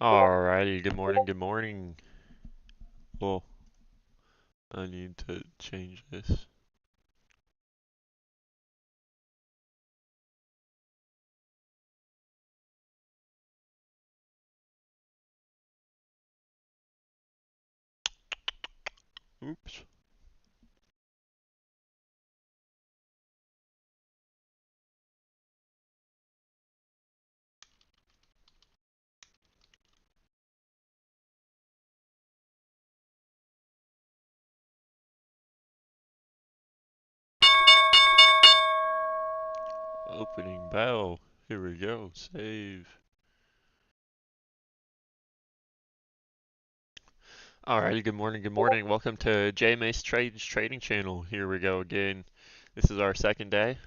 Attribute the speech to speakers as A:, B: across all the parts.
A: Alrighty, good morning, good morning. Well, I need to change this. Oops. Opening bell. Here we go. Save. Alrighty, good morning, good morning. Welcome to J Mace Trades Trading Channel. Here we go again. This is our second day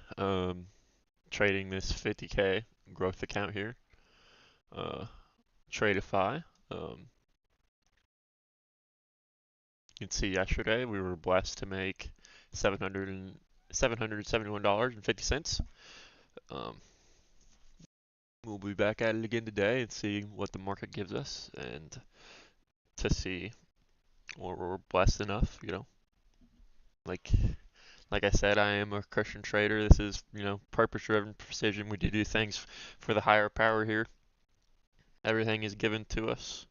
A: trading this 50K growth account here. Uh, Tradeify. You can see yesterday we were blessed to make $771.50. Um, we'll be back at it again today and see what the market gives us and to see or we're blessed enough, like like I said, I am a Christian trader. This is, purpose driven precision. We do things for the higher power here. Everything is given to us.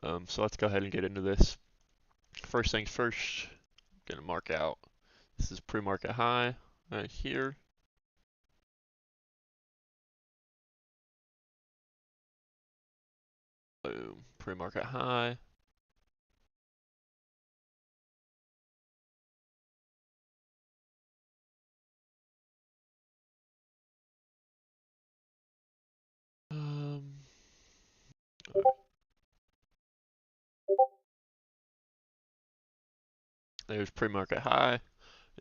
A: So let's go ahead and get into this. First things first, I'm gonna mark out. This is pre-market high right here. Boom, pre-market high. Um, there's pre-market high.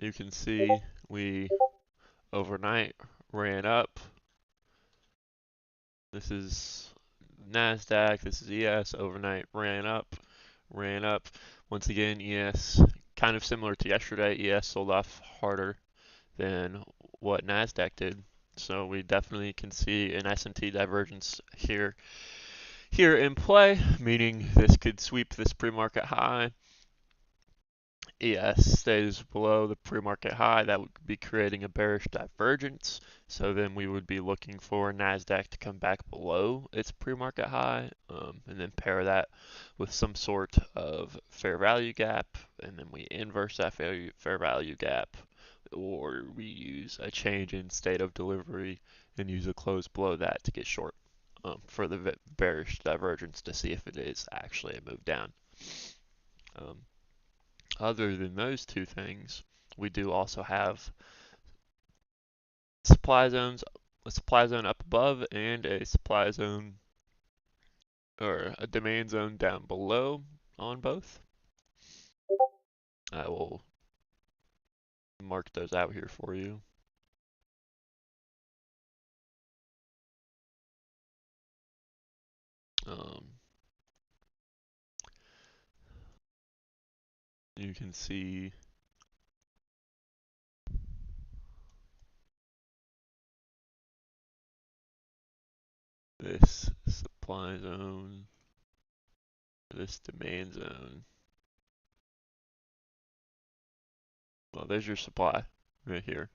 A: You can see we overnight ran up. This is NASDAQ, this is ES, overnight ran up, ran up. Once again, ES, kind of similar to yesterday, ES sold off harder than what NASDAQ did. So we definitely can see an S&T divergence here in play, meaning this could sweep this pre-market high. ES stays below the pre-market high, that would be creating a bearish divergence. So then we would be looking for NASDAQ to come back below its pre-market high, and then pair that with some sort of fair value gap, and then we inverse that fair value gap, or we use a change in state of delivery and use a close below that to get short for the bearish divergence to see if it is actually a move down. Um, Other than those two things, we do also have supply zones, a supply zone up above and a supply zone or a demand zone down below on both. I will mark those out here for you. Um, you can see this supply zone, this demand zone. Well, there's your supply right here.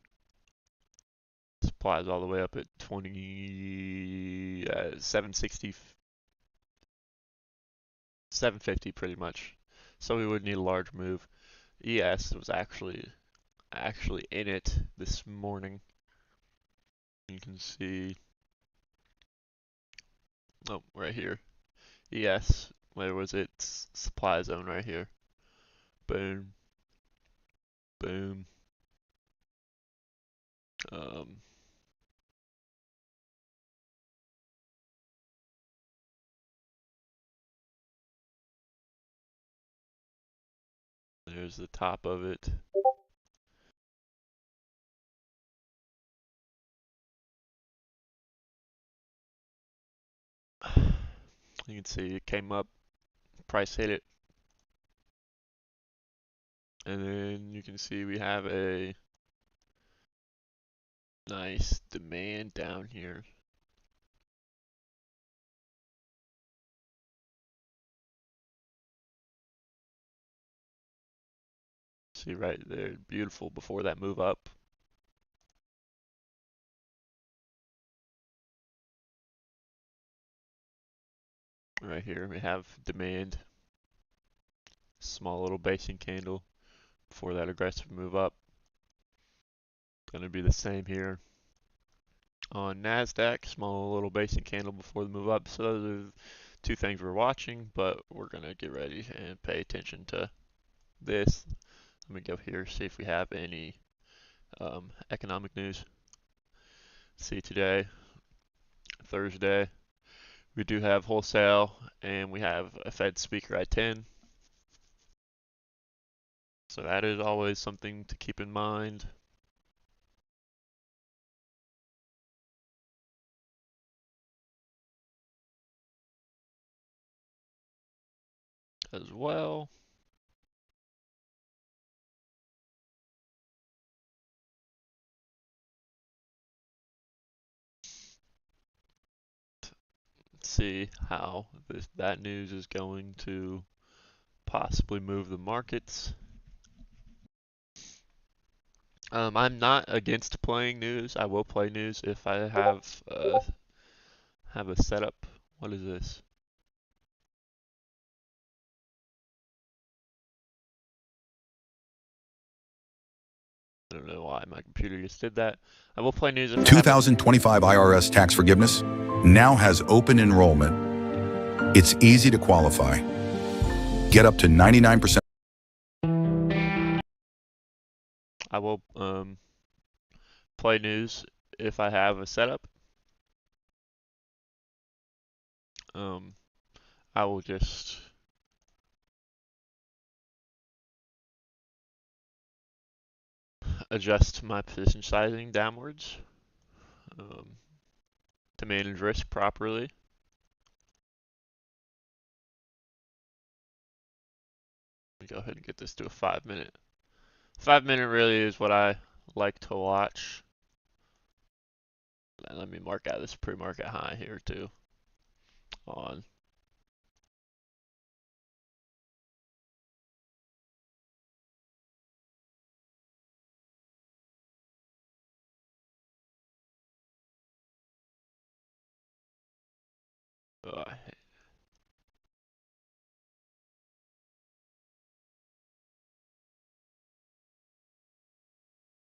A: Supply is all the way up at 760, 750 pretty much. So we would need a large move. ES was actually in it this morning. You can see, oh, right here. ES, where was its supply zone right here? Boom, boom. Um, there's the top of it. You can see it came up, price hit it, and then you can see we have a nice demand down here. See right there, beautiful before that move up. Right here we have demand, small little basing candle before that aggressive move up. Gonna be the same here on NASDAQ, small little basing candle before the move up. So those are two things we're watching, but we're gonna get ready and pay attention to this. Let me go here, see if we have any economic news. See today, Thursday, we do have wholesale and we have a Fed speaker at 10. So that is always something to keep in mind. As well. Let's see how that news is going to possibly move the markets. I'm not against playing news. I will play news if I have a setup. What is this? I don't know why my computer just did that. I will play news if I have
B: 2025 IRS tax forgiveness now has open enrollment. It's easy to qualify. Get up to 99%.
A: I will play news if I have a setup. I will just adjust my position sizing downwards to manage risk properly. Let me go ahead and get this to a 5 minute. 5 minute really is what I like to watch. And let me mark out this pre-market high here too on.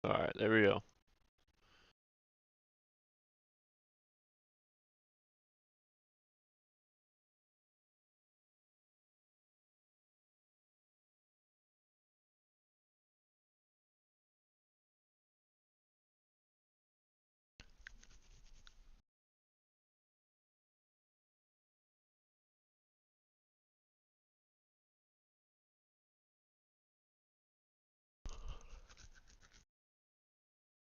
A: Alright, there we go.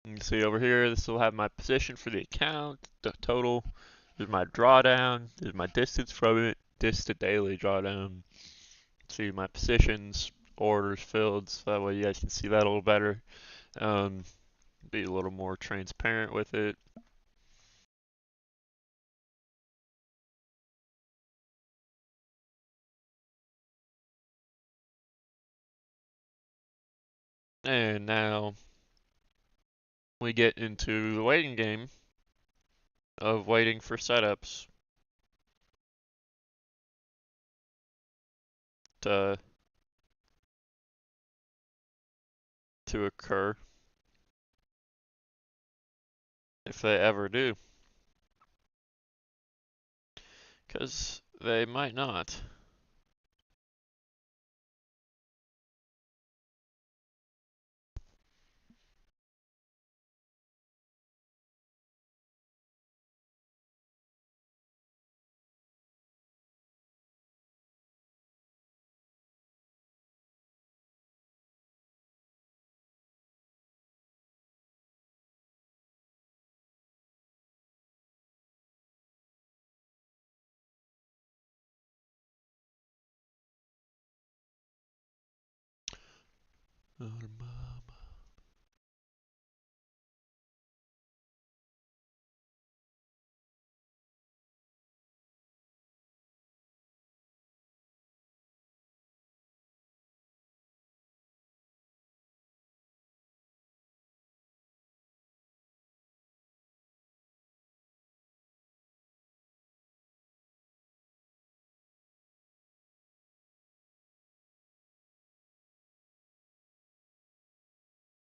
A: You can see over here, this will have my position for the account, the total. There's my drawdown. There's my distance from it. Distant daily drawdown. See my positions, orders filled, so that way you guys can see that a little better. Be a little more transparent with it. And now we get into the waiting game of waiting for setups to occur, if they ever do, because they might not.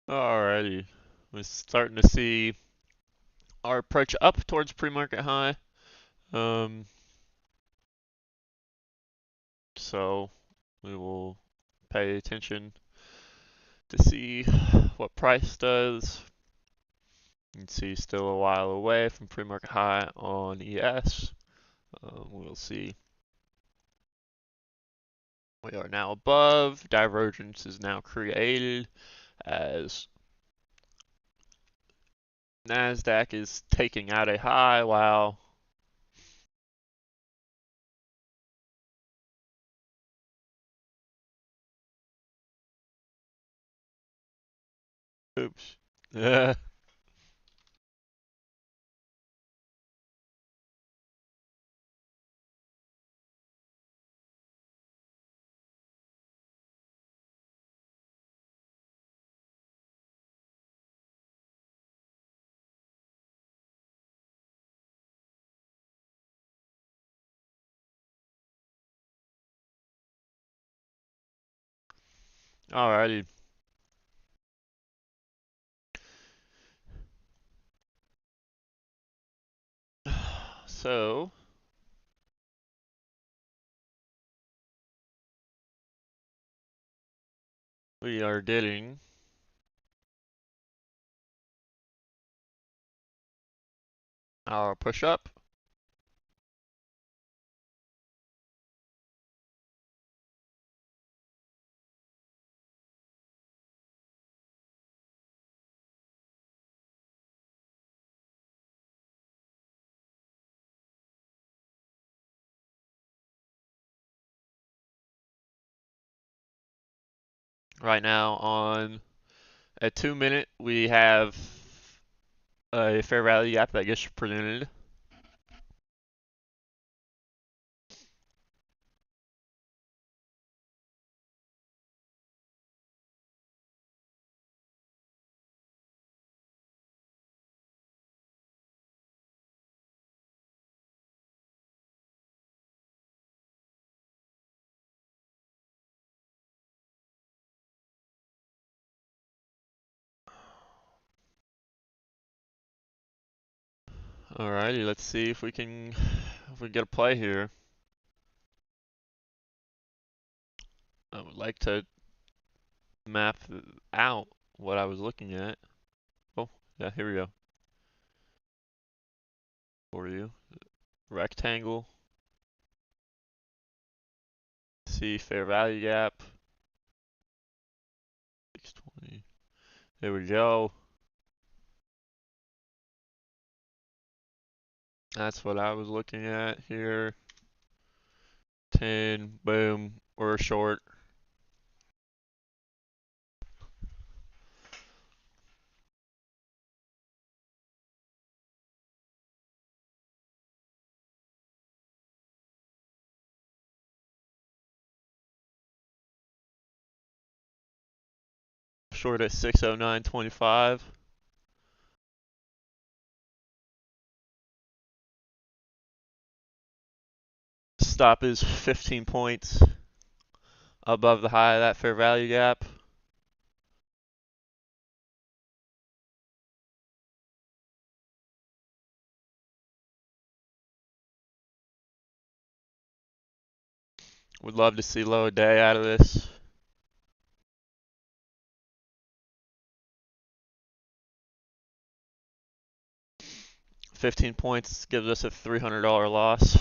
A: Alrighty. We're starting to see our approach up towards pre-market high. Um, so we will pay attention to see what price does. You can see still a while away from pre-market high on ES. We'll see. We are now above. Divergence is now created as NASDAQ is taking out a high while oops. Alrighty. So we are getting our push up. Right now on a 2 minute we have a fair value gap that gets presented. Alrighty, let's see if we get a play here. I would like to map out what I was looking at. Oh, yeah, here we go. For you. Rectangle. See fair value gap. 620. There we go. That's what I was looking at here. 10, boom, we're short. Short at 609.25. Stop is 15 points above the high of that fair value gap. Would love to see low a day out of this. 15 points gives us a $300 loss.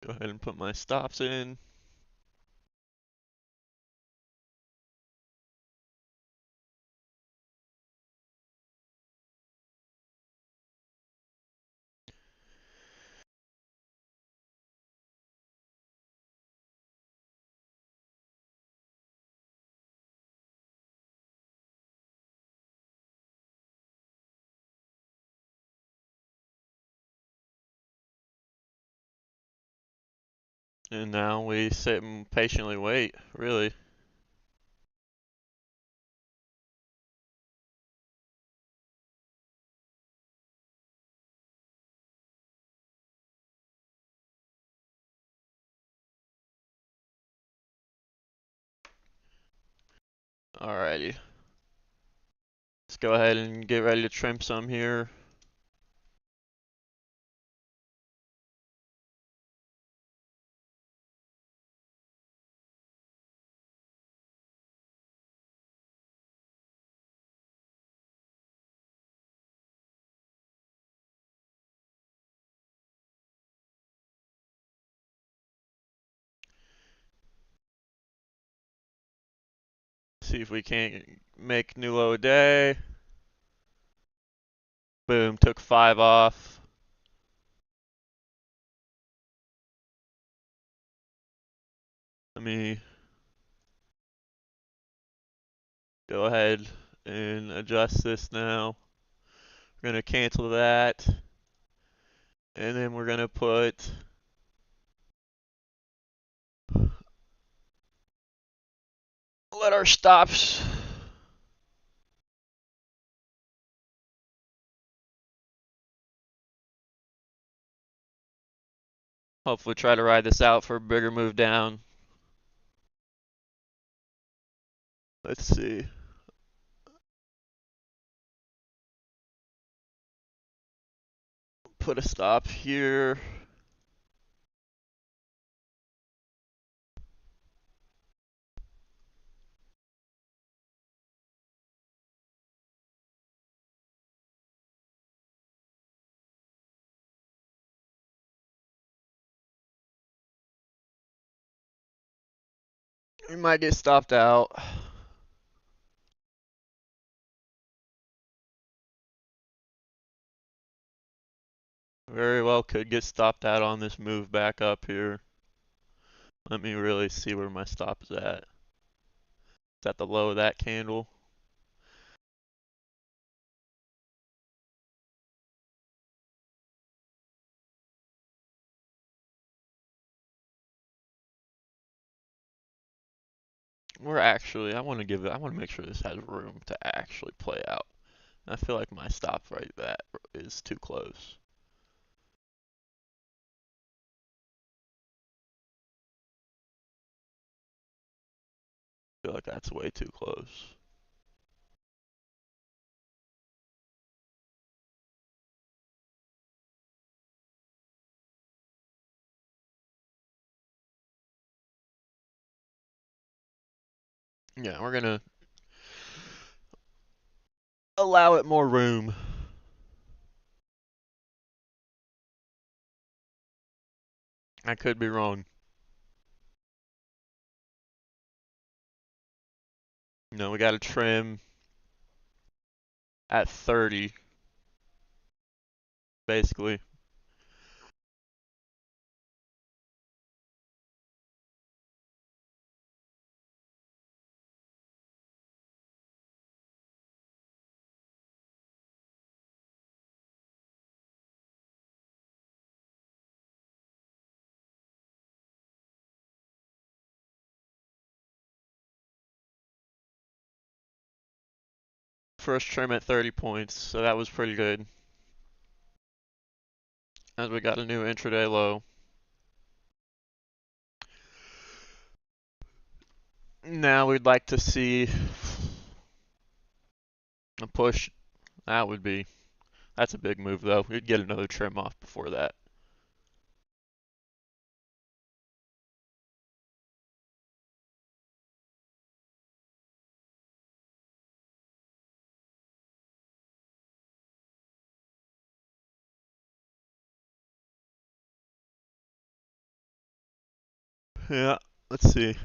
A: Go ahead and put my stops in. And now we sit and patiently wait, really. Alrighty. Let's go ahead and get ready to trim some here. See if we can't make new low a day. Boom, took 5 off. Let me go ahead and adjust this now. We're going to cancel that. And then we're going to let our stops hopefully try to ride this out for a bigger move down. Let's see. Put a stop here. We might get stopped out. Very well could get stopped out on this move back up here. Let me really see where my stop is at. It's at the low of that candle. We're actually, I want to make sure this has room to actually play out. I feel like my stop right that is too close. I feel like that's way too close. Yeah, we're gonna allow it more room. I could be wrong. No, we got to trim at 30, basically. First trim at 30 points, so that was pretty good. As we got a new intraday low. Now we'd like to see a push. That would be, that's a big move though. We'd get another trim off before that. Yeah, let's see.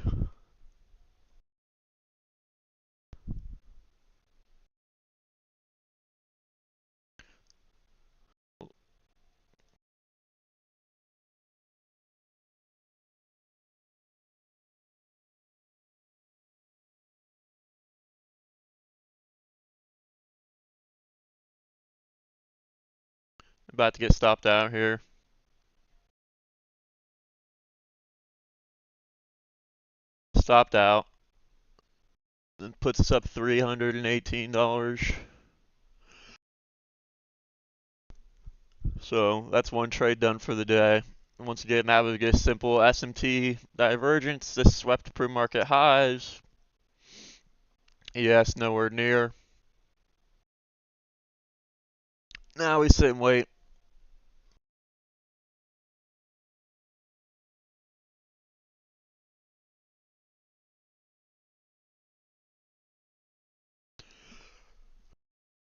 A: About to get stopped out here. stopped out. Then puts us up $318. So that's one trade done for the day. Once again, that was a simple SMT divergence. This swept pre-market highs. ES nowhere near. Now we sit and wait.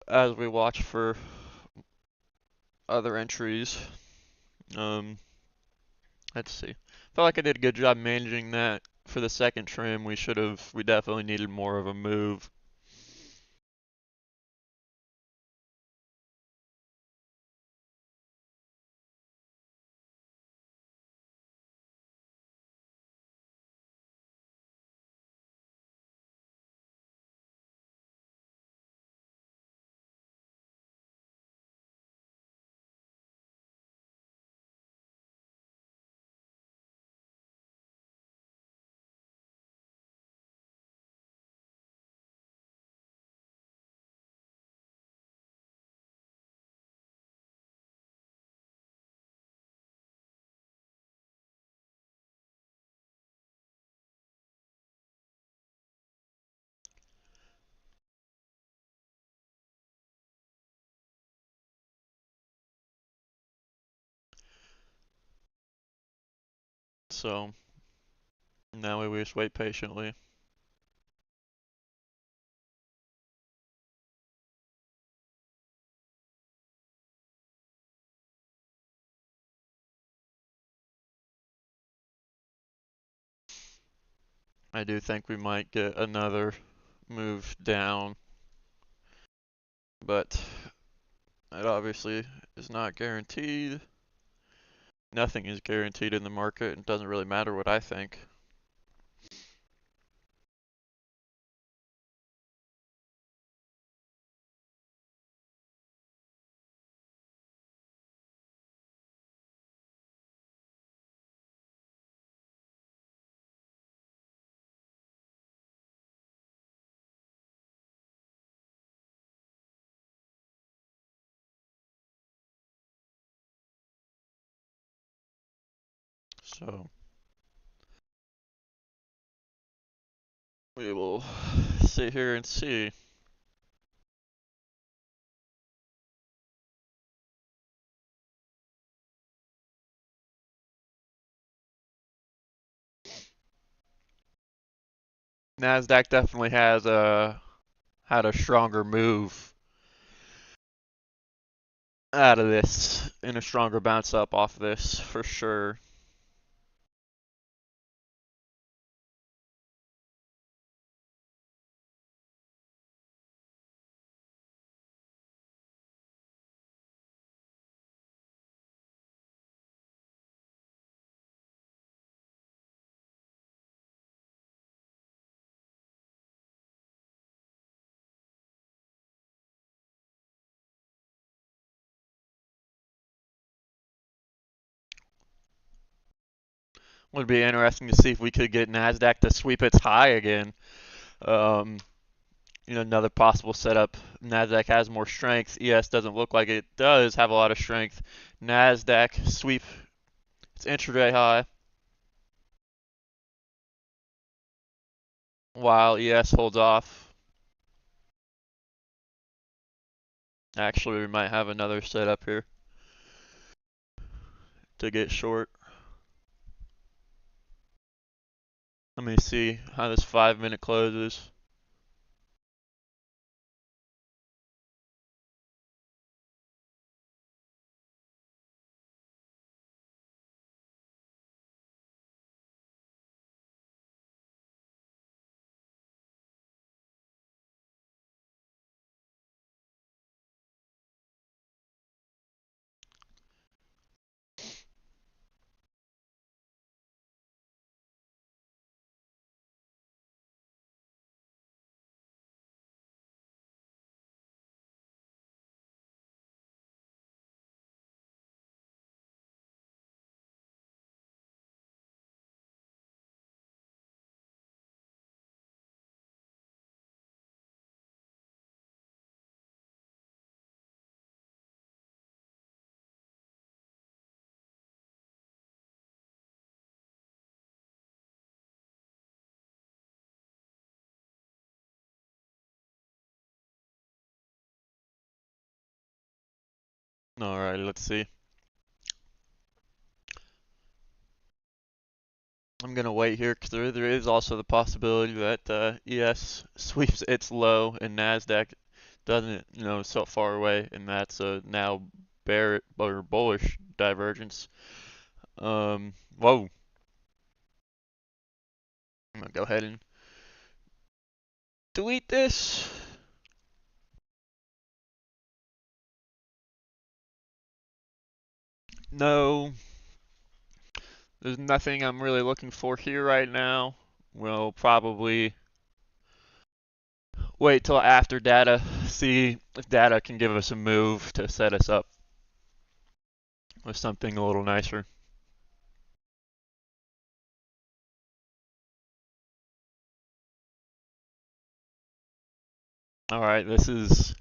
A: As we watch for other entries. Um, let's see. Felt like I did a good job managing that for the second trim. We definitely needed more of a move. So now we just wait patiently. I do think we might get another move down, but it obviously is not guaranteed. Nothing is guaranteed in the market. It doesn't really matter what I think. So we will sit here and see. Nasdaq definitely has had a stronger move out of this and a stronger bounce up off this for sure. Would be interesting to see if we could get Nasdaq to sweep its high again. Um, another possible setup. Nasdaq has more strength. ES doesn't look like it does have a lot of strength. Nasdaq sweep its intraday high while ES holds off. Actually, we might have another setup here to get short. Let me see how this 5 minute closes. Alright, let's see. I'm gonna wait here because there is also the possibility that ES sweeps its low and Nasdaq doesn't, so far away, and that's a now bear or bullish divergence. Whoa, I'm gonna go ahead and delete this. No, there's nothing I'm really looking for here right now. We'll probably wait till after data, see if data can give us a move to set us up with something a little nicer. All right, this is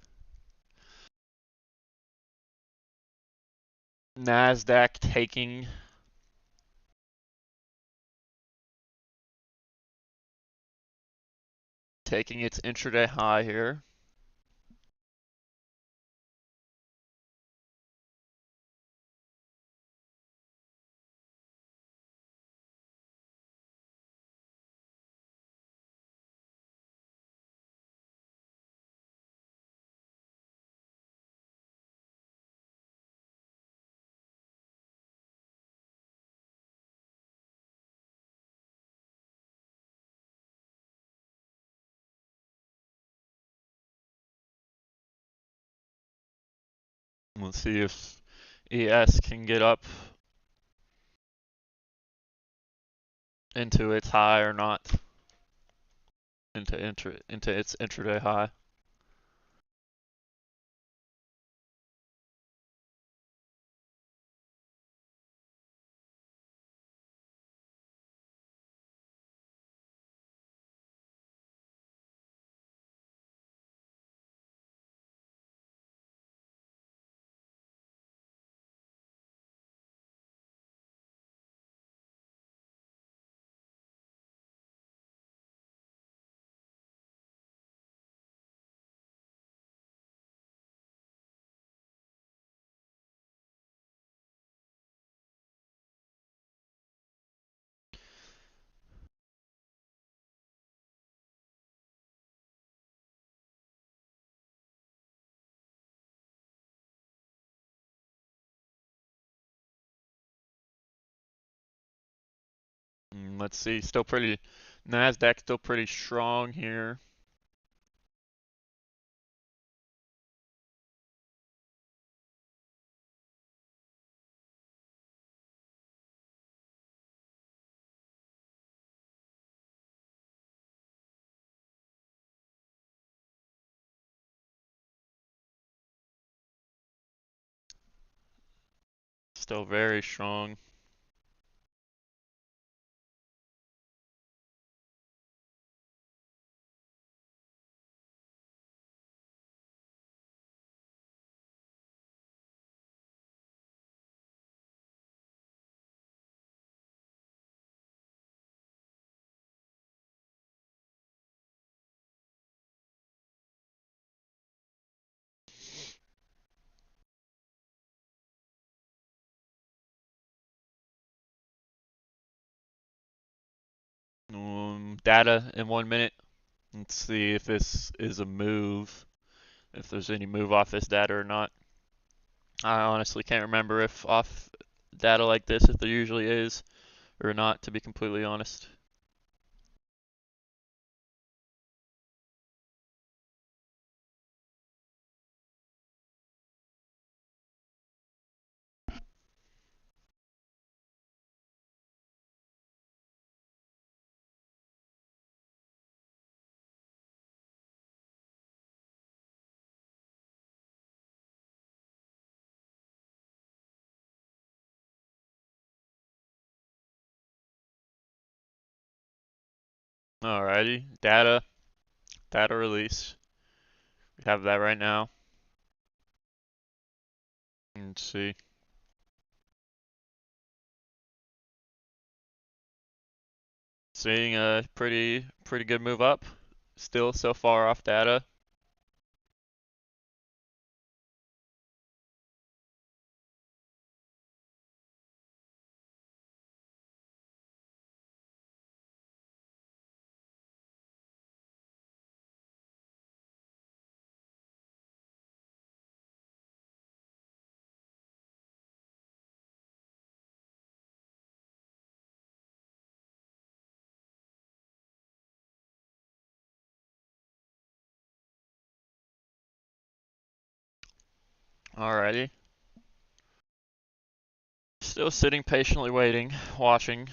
A: Nasdaq taking its intraday high here. We'll see if ES can get up into its high or not, into its intraday high. Let's see, Nasdaq still pretty strong here. Still very strong. Data in 1 minute. Let's see if this is a move, if there's any move off this data or not. I honestly can't remember if off data like this, if there usually is or not, to be completely honest. Alrighty, data release. We have that right now. Let's see. Seeing a pretty good move up. Still so far off data. Alrighty. Still sitting patiently waiting, watching.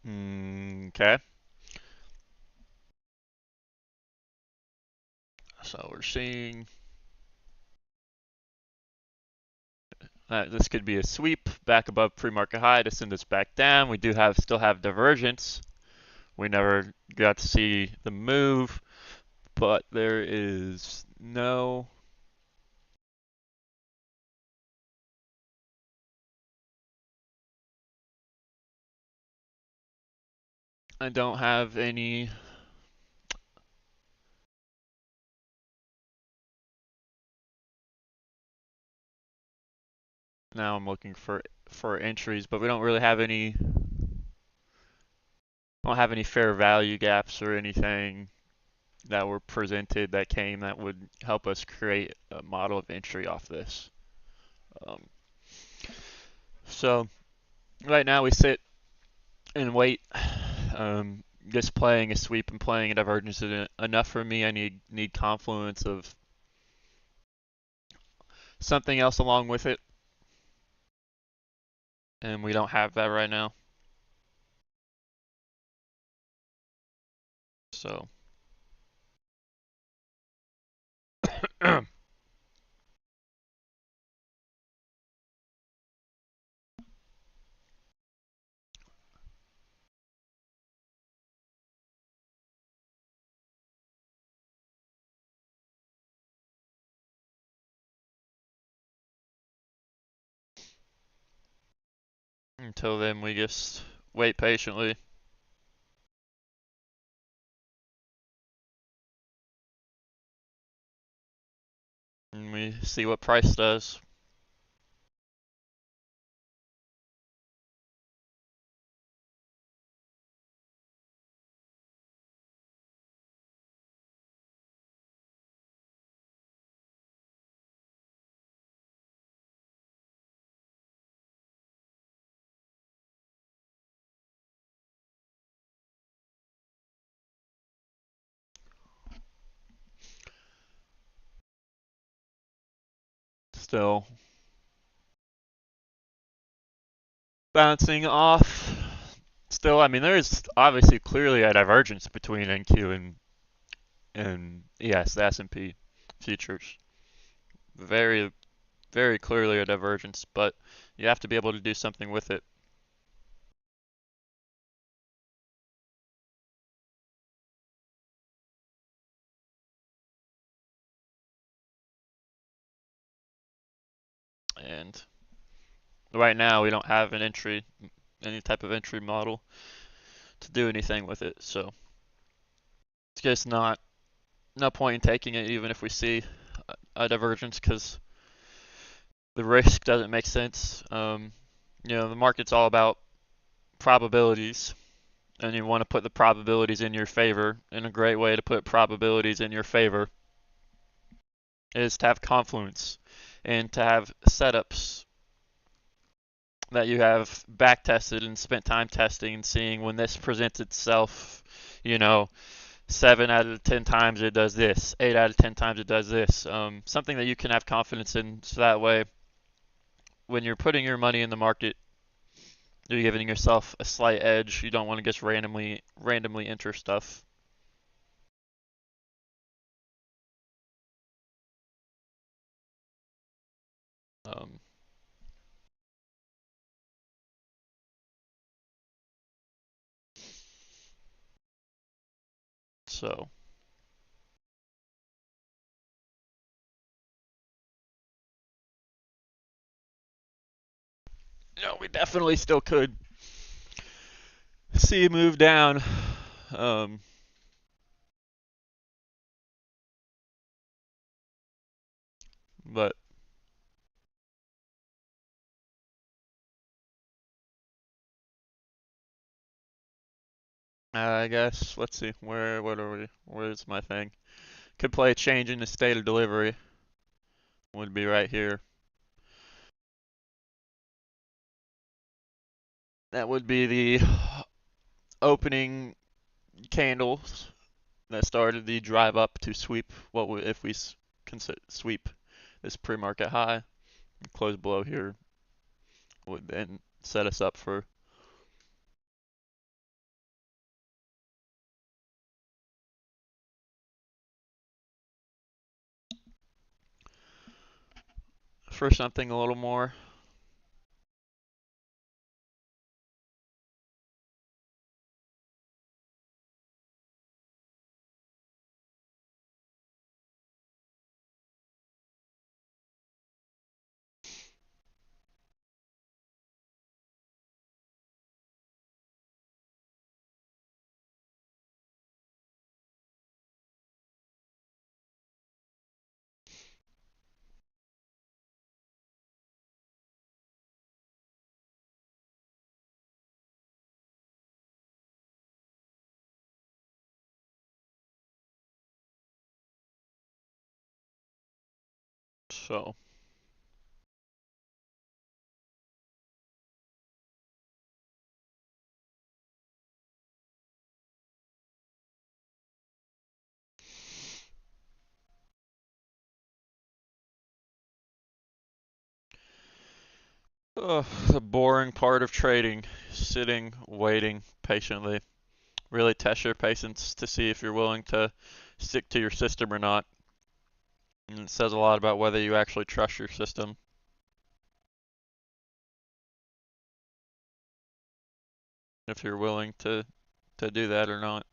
A: Okay. So we're seeing that this could be a sweep back above pre-market high to send us back down. We do have still have divergence. We never got to see the move, but there is no. I don't have any. Now I'm looking for entries, but we don't really have any. Don't have any fair value gaps or anything that were presented that would help us create a model of entry off this. Um, so right now we sit and wait. Just playing a sweep and playing a divergence is enough for me. I need confluence of something else along with it, and we don't have that right now. So until then, we just wait patiently and we see what price does. Still bouncing off. Still, I mean, there is obviously clearly a divergence between NQ and yes, the S&P futures. Very, very clearly a divergence, but you have to be able to do something with it. And right now, we don't have any type of entry model to do anything with it. So it's just no point in taking it, even if we see a divergence, because the risk doesn't make sense. The market's all about probabilities, and you want to put the probabilities in your favor. And a great way to put probabilities in your favor is to have confluence and to have setups that you have back tested and spent time testing and seeing when this presents itself, you know, 7 out of 10 times it does this, 8 out of 10 times it does this. Something that you can have confidence in, so that way, when you're putting your money in the market, you're giving yourself a slight edge. You don't want to just randomly enter stuff. Um, so, we definitely still could see a move down. Um, but I guess, let's see, what are we? Where's my thing? Could play a change in the state of delivery. Would be right here. That would be the opening candles that started the drive up to sweep. What would if we sweep this pre-market high, close below here, would then set us up for something a little more. So the boring part of trading, sitting, waiting patiently. Really test your patience to see if you're willing to stick to your system or not. And it says a lot about whether you actually trust your system, if you're willing to do that or not.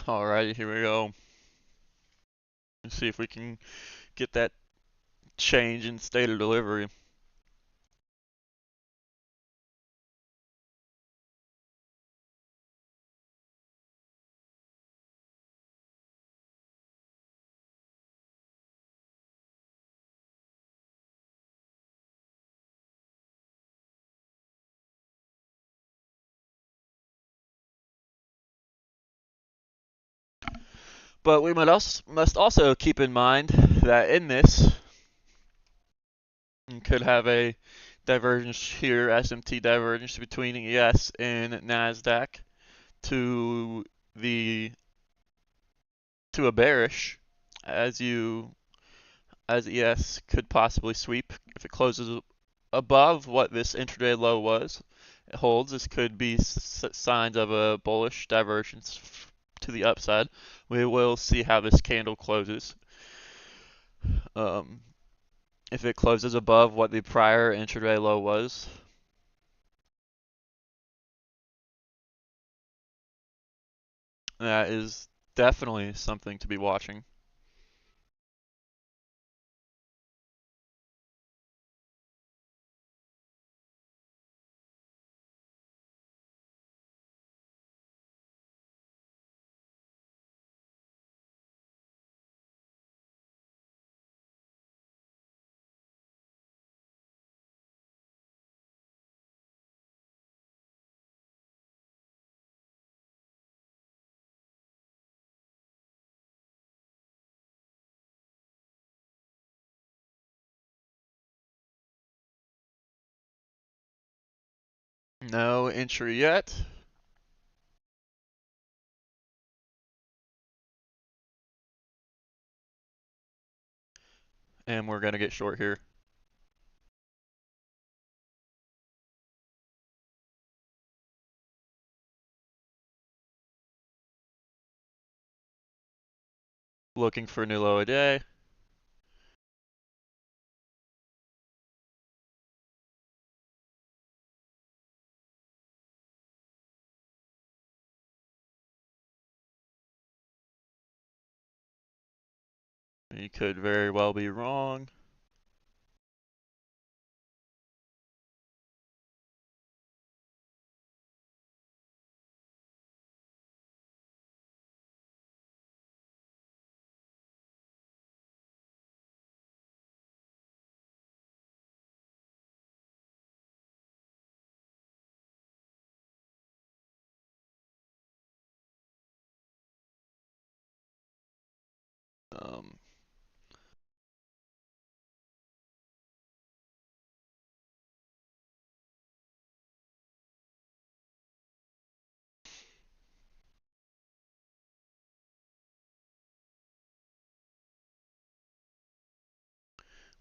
A: Alrighty, here we go. Let's see if we can get that change in state of delivery. But we must also keep in mind that in this, you could have a divergence here, SMT divergence between ES and NASDAQ to the to a bearish, as you as ES could possibly sweep if it closes above what this intraday low was. It holds. This could be signs of a bullish divergence to the upside. We will see how this candle closes. Um, if it closes above what the prior intraday low was, that is definitely something to be watching. No entry yet, and we're gonna get short here. Looking for a new low a day. You could very well be wrong.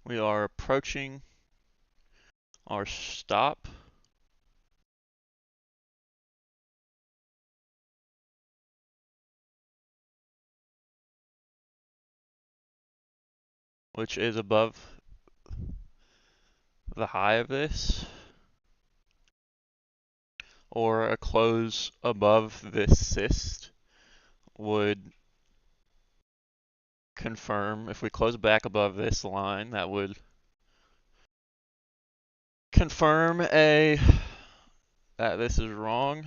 A: We are approaching our stop, which is above the high of this, or a close above this cyst would confirm, if we close back above this line, that would confirm that this is wrong.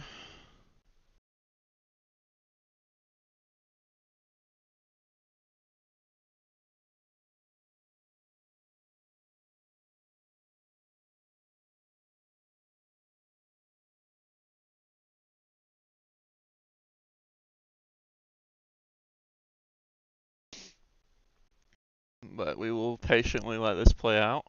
A: But we will patiently let this play out.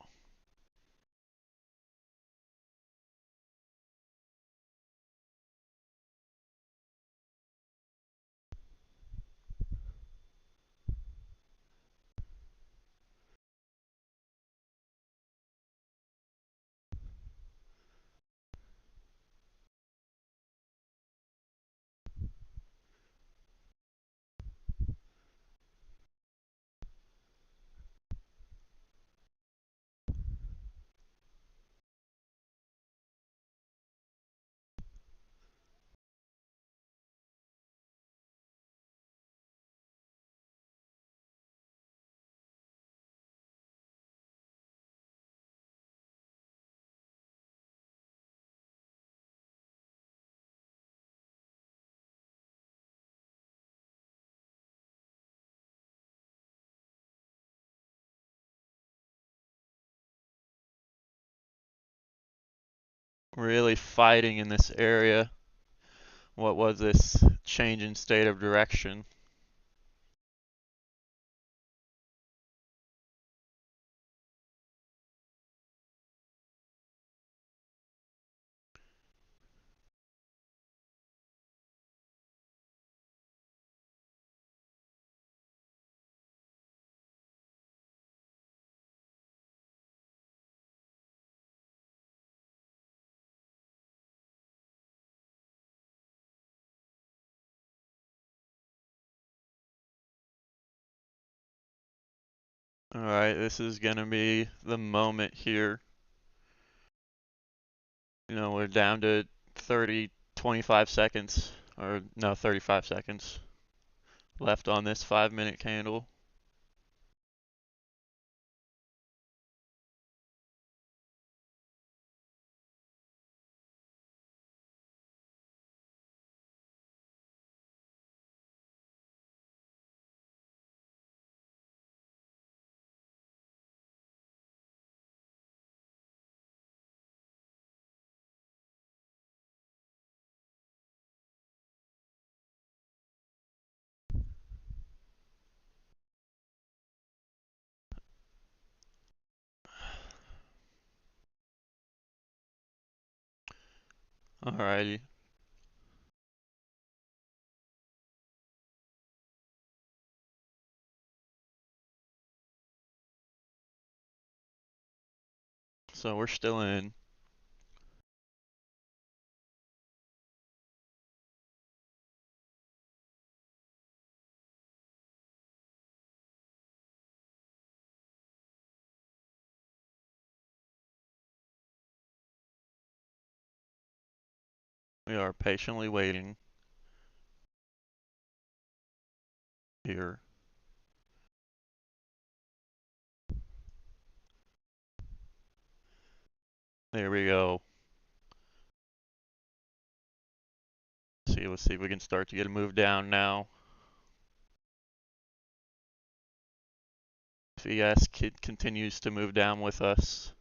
A: Really fighting in this area. What was this change in state of direction? Alright, this is gonna be the moment here. We're down to 30, 25 seconds, or no, 35 seconds left on this 5-minute candle. Alrighty, so we're still in. We are patiently waiting here. There we go. Let's see if we can start to get a move down now. If ES continues to move down with us,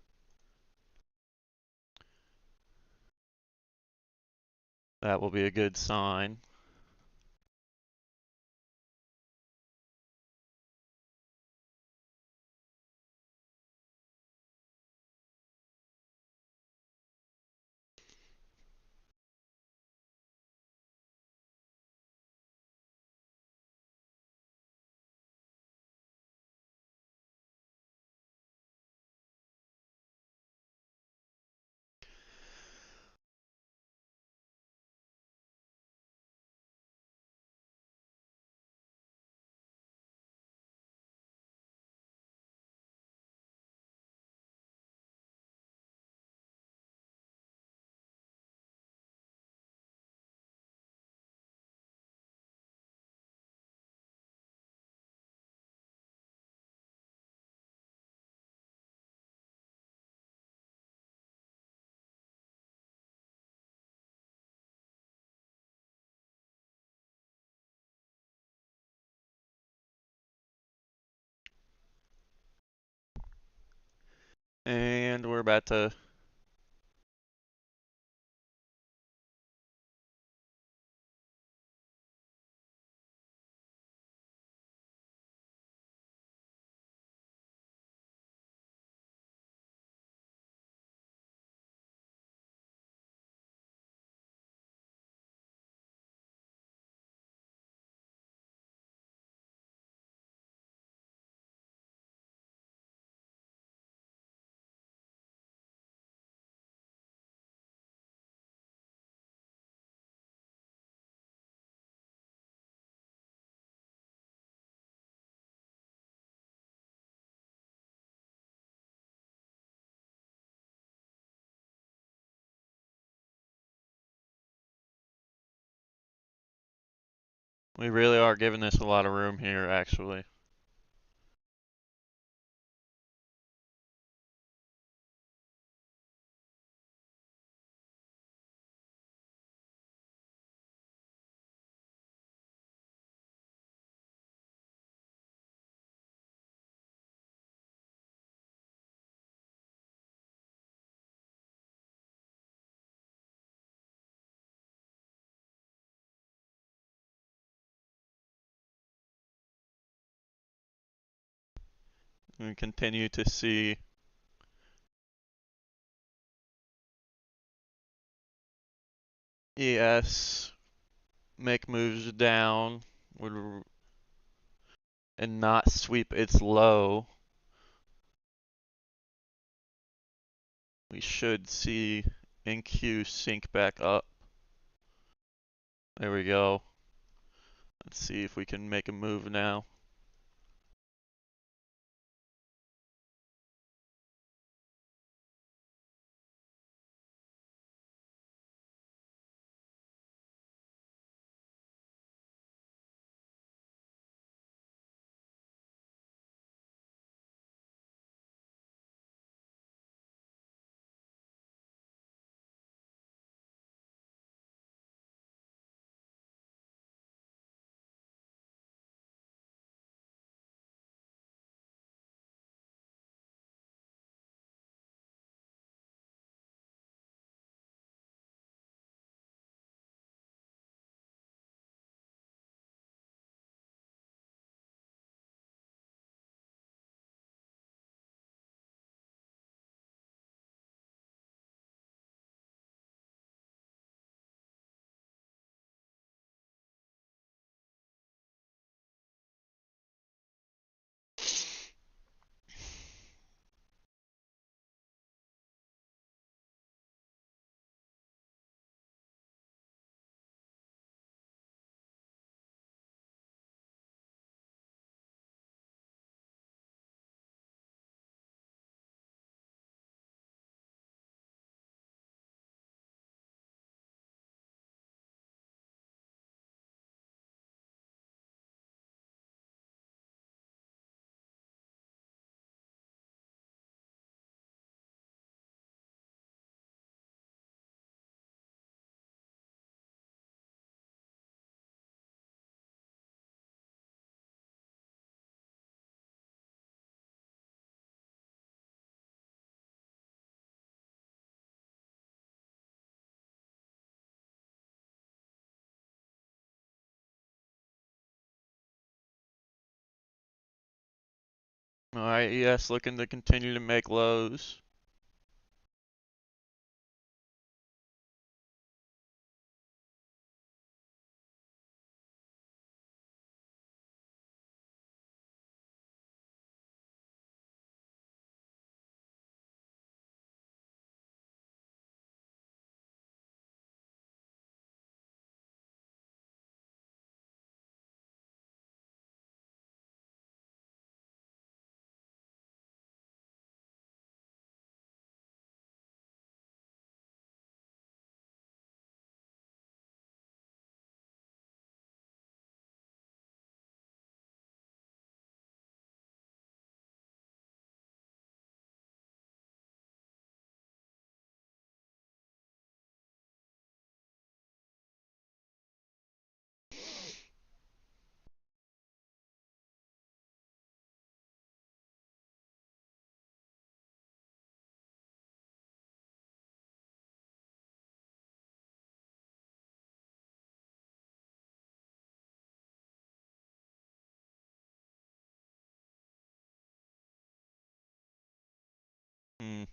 A: that will be a good sign. And we're about to. We really are giving this a lot of room here, actually. We continue to see ES make moves down and not sweep its low. We should see NQ sync back up. There we go. Let's see if we can make a move now. Alright, ES looking to continue to make lows. Hmm.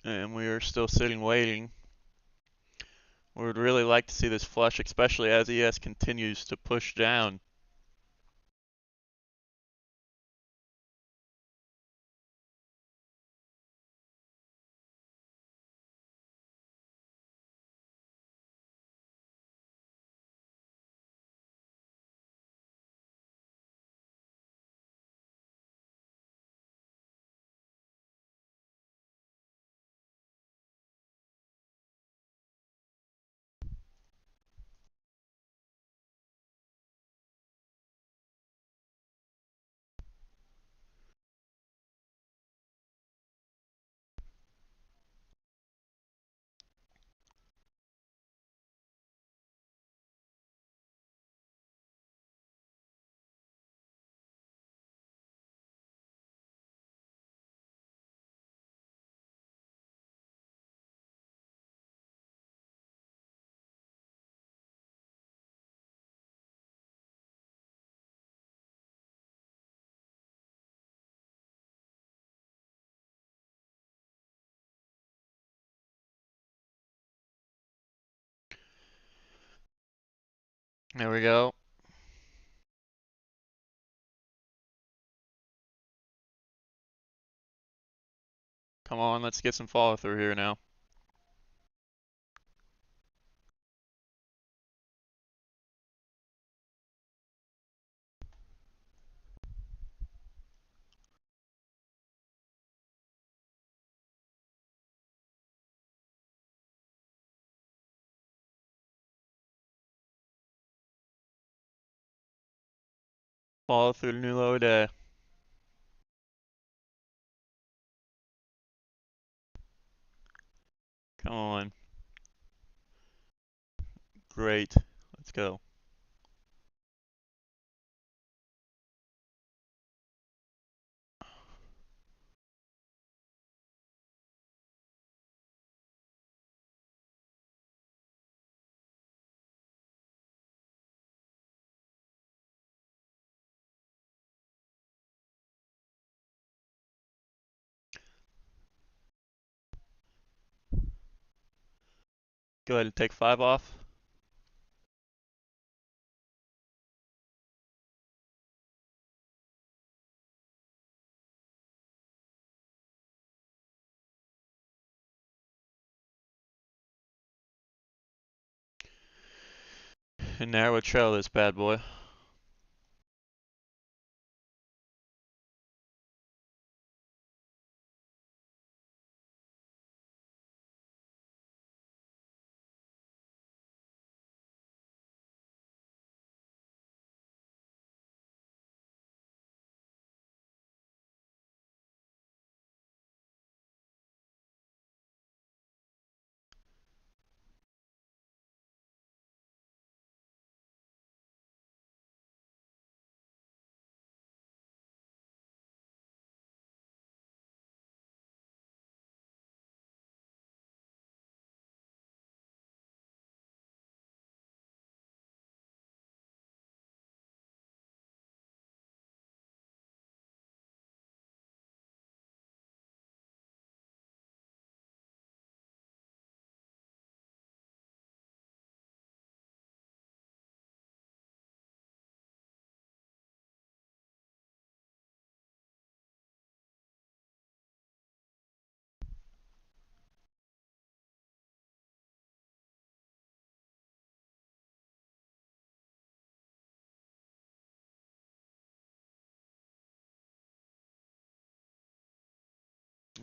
A: And we are still sitting waiting. We would really like to see this flush, especially as ES continues to push down. There we go. Come on, let's get some follow through here now. Follow through the new low a day. Come on. Great. Let's go. Go ahead and take 5 off. And now we'll trail this bad boy.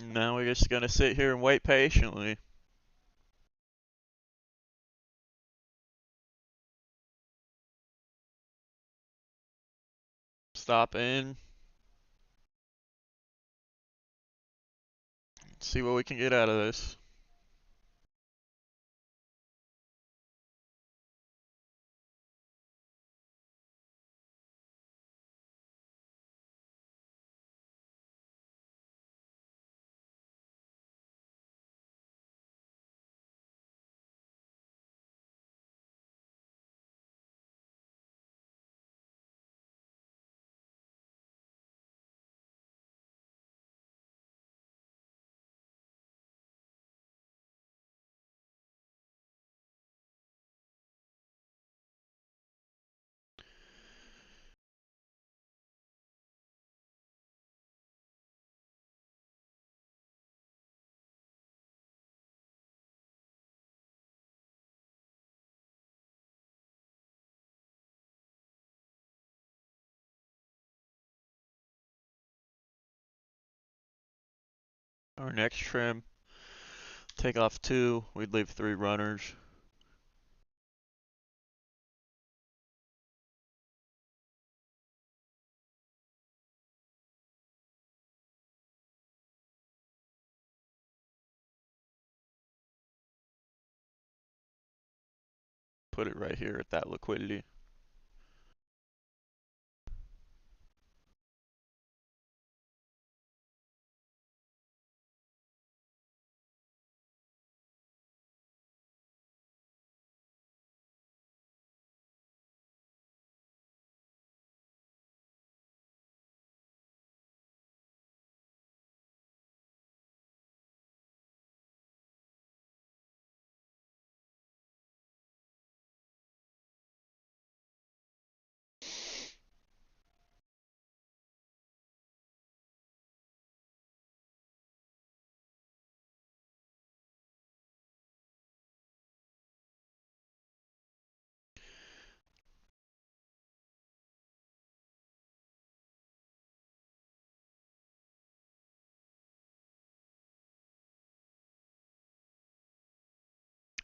A: Now we're just gonna sit here and wait patiently. Stop in. See what we can get out of this. Our next trim, take off 2, we'd leave 3 runners. Put it right here at that liquidity.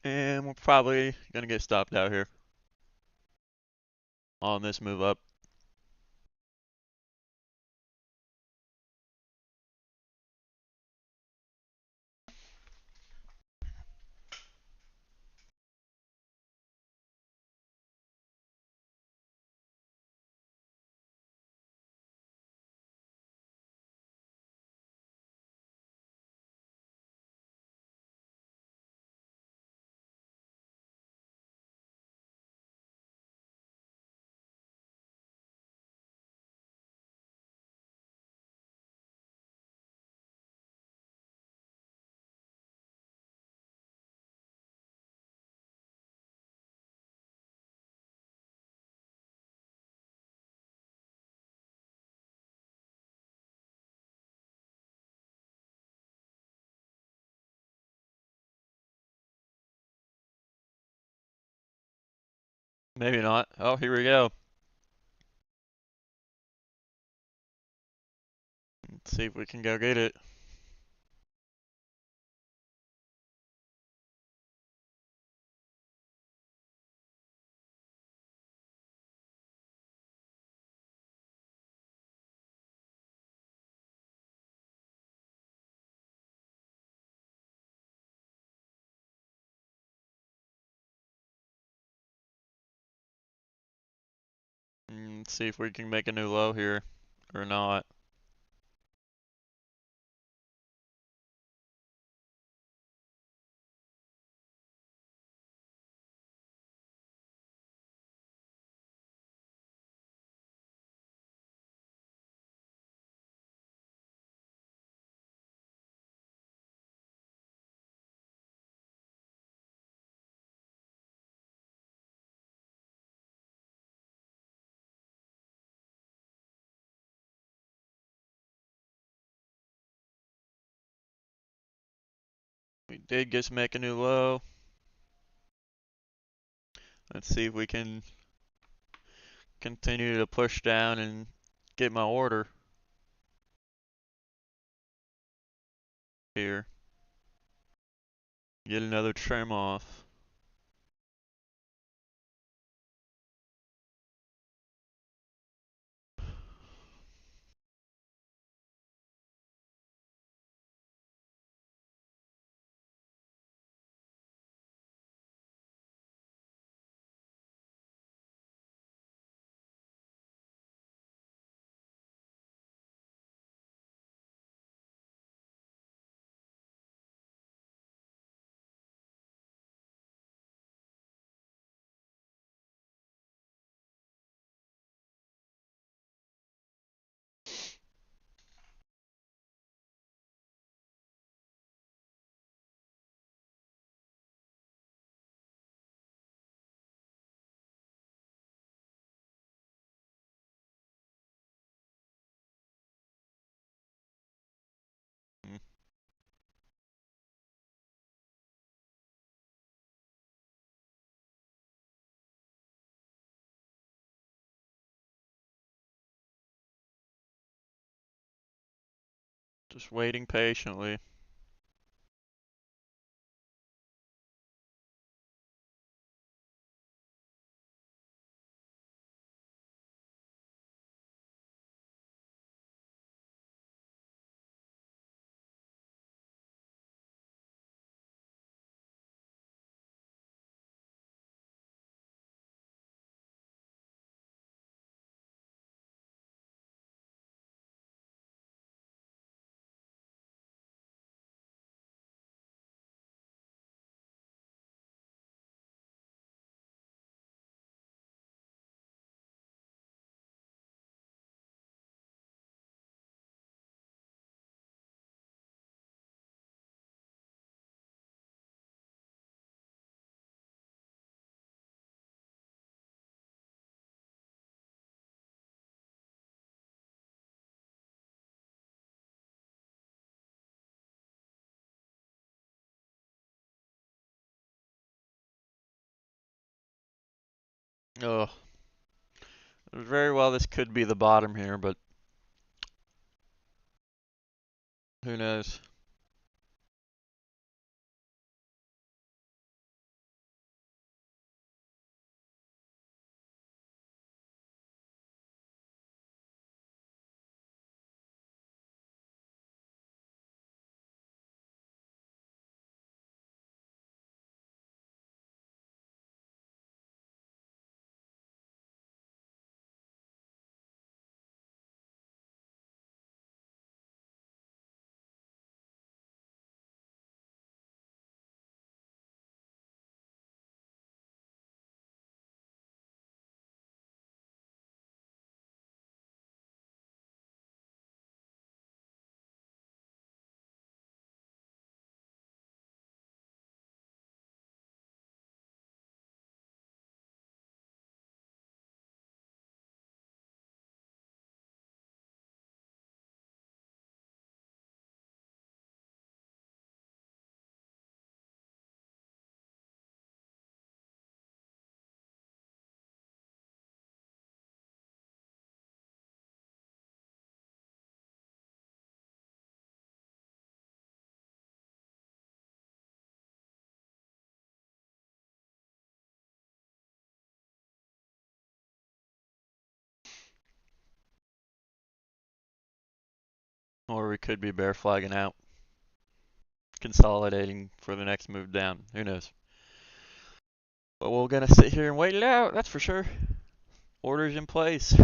A: And we're probably gonna get stopped out here on this move up. Maybe not. Oh, here we go. Let's see if we can go get it. Let's see if we can make a new low here or not. We did just make a new low. Let's see if we can continue to push down and get my order here. Get another trim off. Mm, Just waiting patiently. Oh, very well, this could be the bottom here, but who knows? Or we could be bear flagging out, consolidating for the next move down. Who knows? But we're gonna sit here and wait it out. That's for sure. Orders in place.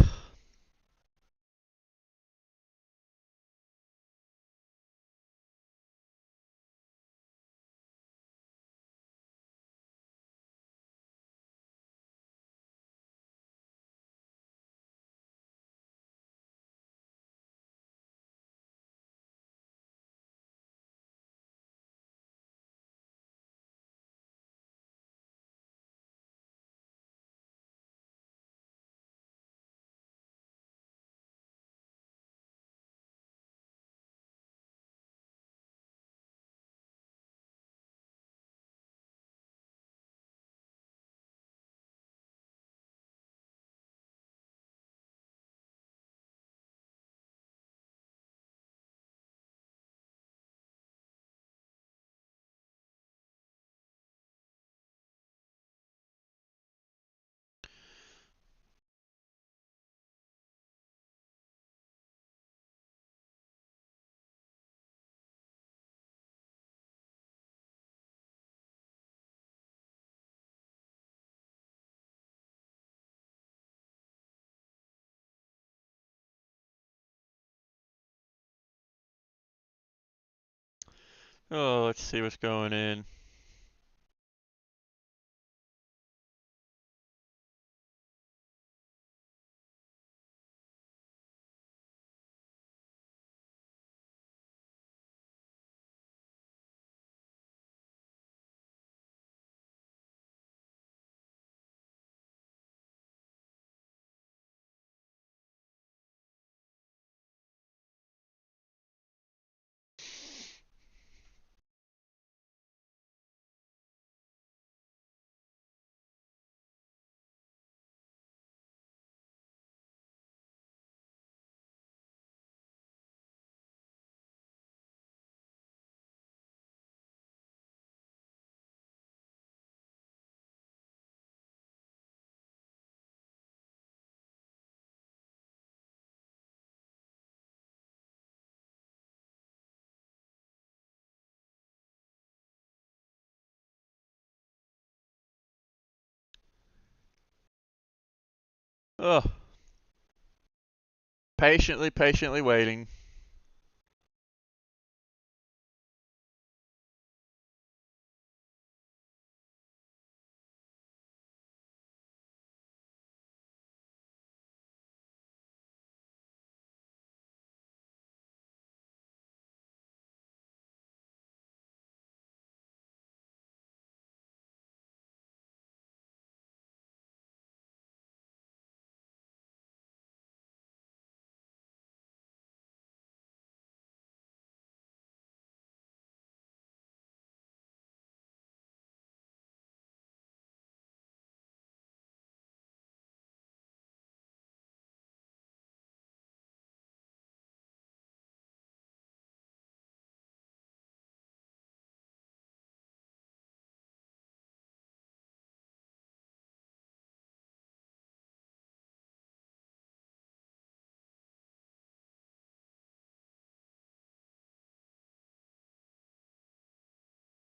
A: Oh, let's see what's going in. Oh, patiently waiting.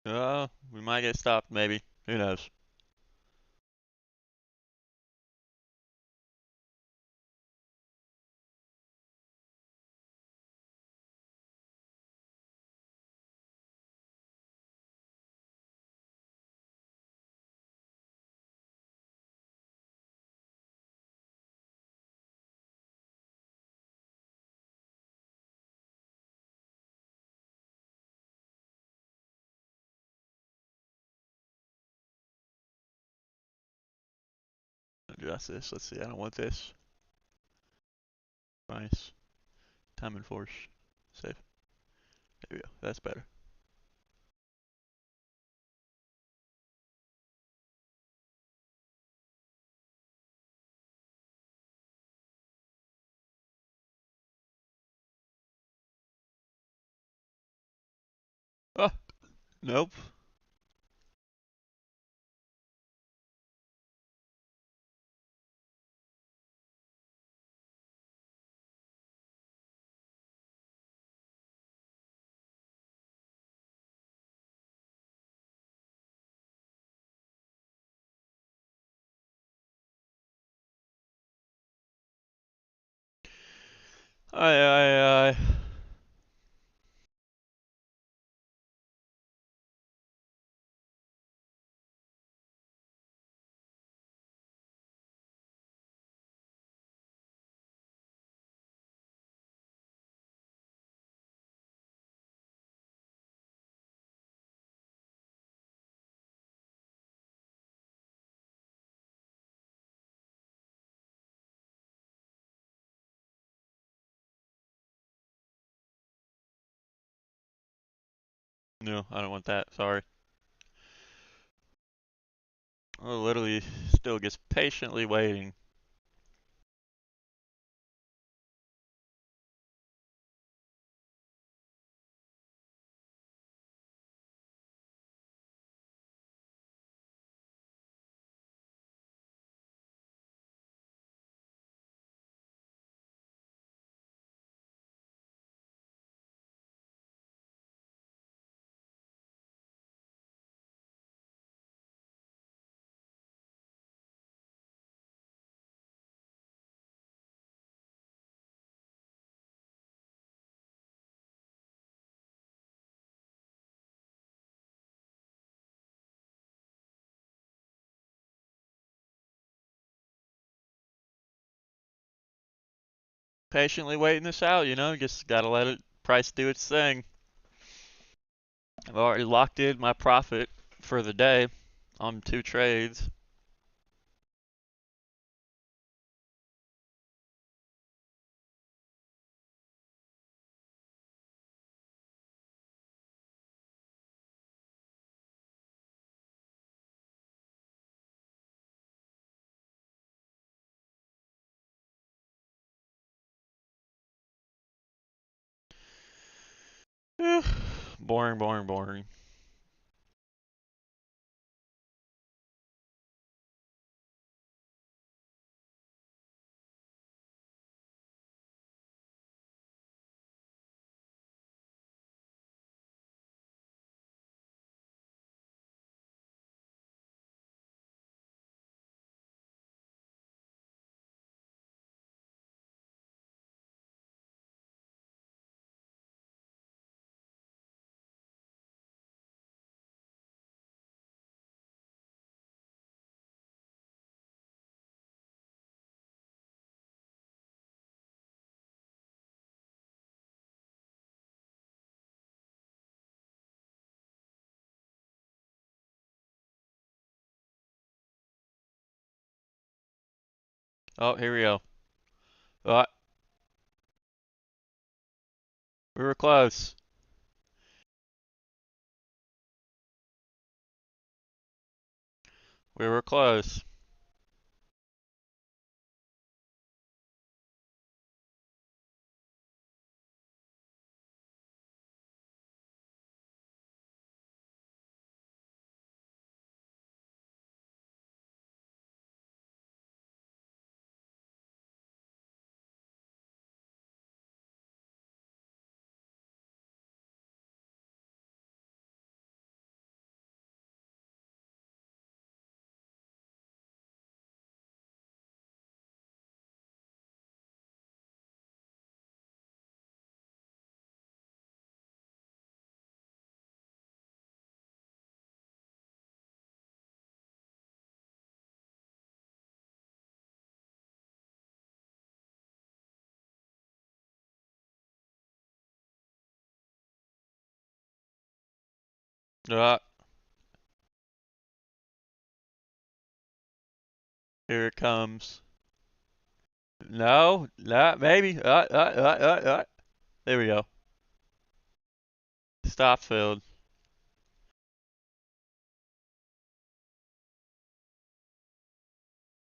A: We might get stopped, maybe. Who knows? Adjust this. Let's see. I don't want this. Price. Time and force. Save. There we go. That's better. Oh, nope. I. No, I don't want that. Sorry. Oh, literally still gets patiently waiting. Patiently waiting this out, just gotta let it price do its thing. I've already locked in my profit for the day on 2 trades. Boring, boring, boring. Oh, here we go. Oh, we were close. We were close. Uh, Here it comes. No, not maybe. There we go. Stop filled.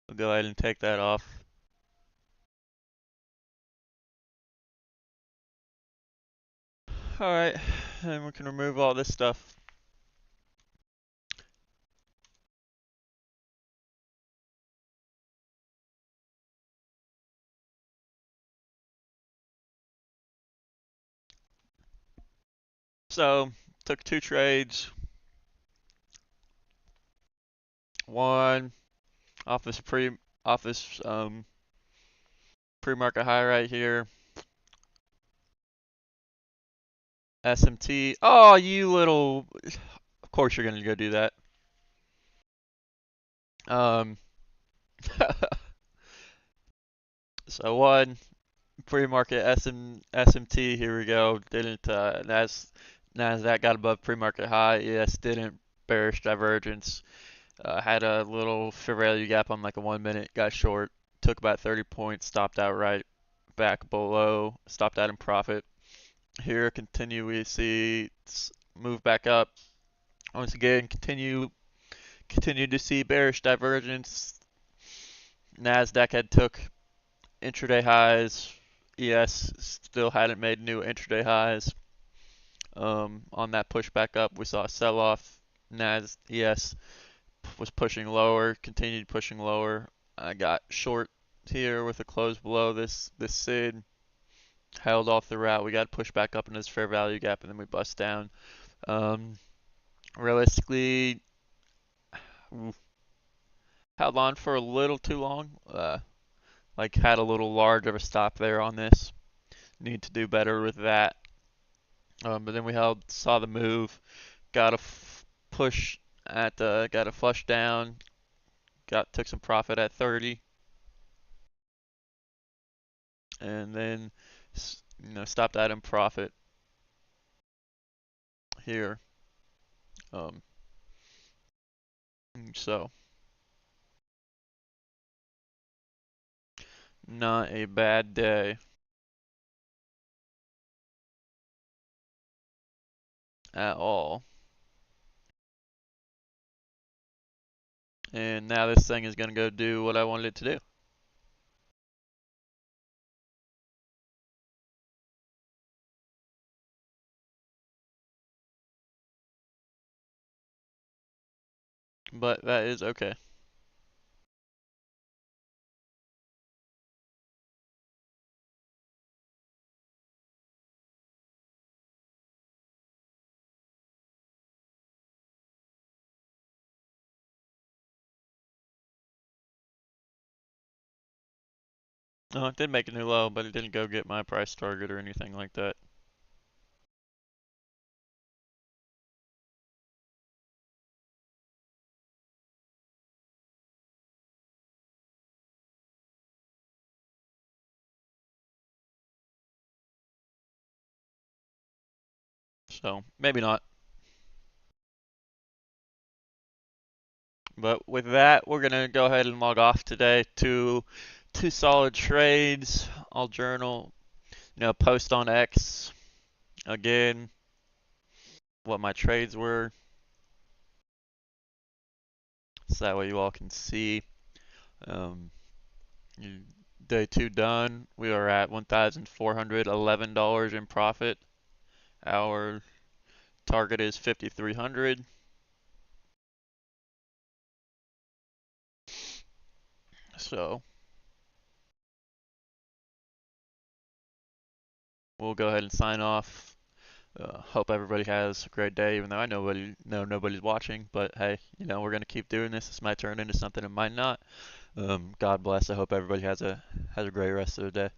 A: We'll go ahead and take that off. Alright, and we can remove all this stuff. So, took two trades. One off this off this pre-market high right here. SMT. Oh, you little. Of course you're gonna go do that. Um. So one pre-market SMT. Here we go. Didn't Nasdaq got above pre-market high. Yes, didn't. Bearish divergence. Had a little fair value gap on like a 1 minute. Got short. Took about 30 points. Stopped out right back below. Stopped out in profit. Here continue. We see move back up. Once again, continue to see bearish divergence. Nasdaq had took intraday highs. ES still hadn't made new intraday highs. On that push back up, we saw a sell-off. ES was pushing lower, continued pushing lower. I got short here with a close below this SID. Held off the route. We got to push back up into this fair value gap, and then we bust down. Um, Realistically, held on for a little too long. Like had a little large of a stop there on this. Need to do better with that. But then we saw the move, got a push got a flush down, took some profit at 30, and then stopped out in profit here. Um, so not a bad day at all. And now this thing is gonna go do what I wanted it to do. But that is okay. Oh, it did make a new low, but it didn't go get my price target or anything like that. So maybe not. But with that, we're gonna go ahead and log off today. Two solid trades. I'll journal, post on X again what my trades were, so that way you all can see. Um, Day two done. We are at $1,411 in profit. Our target is 5,300. So we'll go ahead and sign off. Hope everybody has a great day, even though I know nobody's watching. But hey, we're gonna keep doing this. This might turn into something, it might not. God bless. I hope everybody has a great rest of the day.